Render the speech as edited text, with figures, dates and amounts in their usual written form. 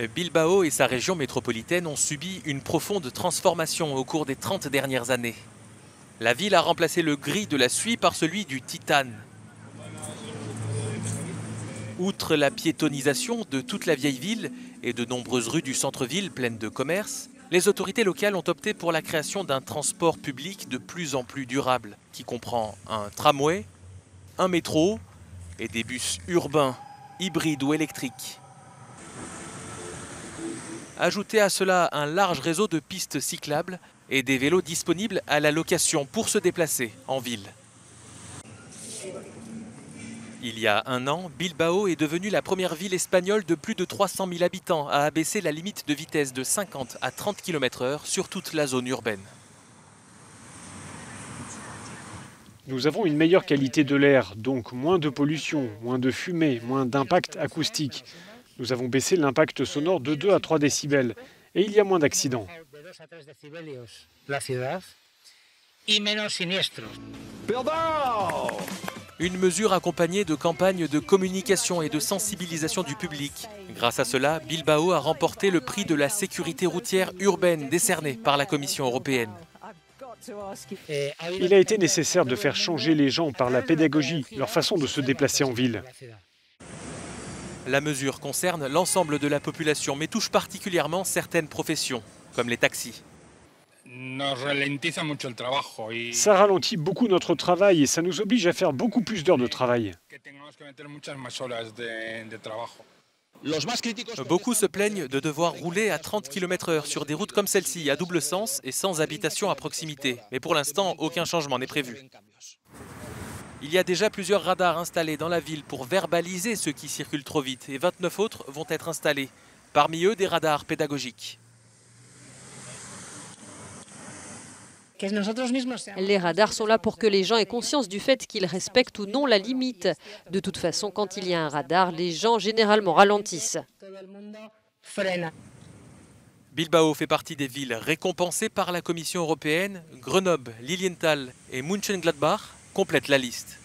Bilbao et sa région métropolitaine ont subi une profonde transformation au cours des 30 dernières années. La ville a remplacé le gris de la suie par celui du titane. Outre la piétonisation de toute la vieille ville et de nombreuses rues du centre-ville pleines de commerces, les autorités locales ont opté pour la création d'un transport public de plus en plus durable, qui comprend un tramway, un métro et des bus urbains, hybrides ou électriques. Ajoutez à cela un large réseau de pistes cyclables et des vélos disponibles à la location pour se déplacer en ville. Il y a un an, Bilbao est devenue la première ville espagnole de plus de 300 000 habitants à abaisser la limite de vitesse de 50 à 30 km/h sur toute la zone urbaine. Nous avons une meilleure qualité de l'air, donc moins de pollution, moins de fumée, moins d'impact acoustique. Nous avons baissé l'impact sonore de 2 à 3 décibels et il y a moins d'accidents. Une mesure accompagnée de campagnes de communication et de sensibilisation du public. Grâce à cela, Bilbao a remporté le prix de la sécurité routière urbaine décerné par la Commission européenne. Il a été nécessaire de faire changer les gens par la pédagogie, leur façon de se déplacer en ville. La mesure concerne l'ensemble de la population, mais touche particulièrement certaines professions, comme les taxis. Ça ralentit beaucoup notre travail et ça nous oblige à faire beaucoup plus d'heures de travail. Beaucoup se plaignent de devoir rouler à 30 km/h sur des routes comme celle-ci, à double sens et sans habitation à proximité. Mais pour l'instant, aucun changement n'est prévu. Il y a déjà plusieurs radars installés dans la ville pour verbaliser ceux qui circulent trop vite et 29 autres vont être installés. Parmi eux, des radars pédagogiques. Les radars sont là pour que les gens aient conscience du fait qu'ils respectent ou non la limite. De toute façon, quand il y a un radar, les gens généralement ralentissent. Bilbao fait partie des villes récompensées par la Commission européenne. Grenoble, Lilienthal et Mönchengladbach complètent la liste.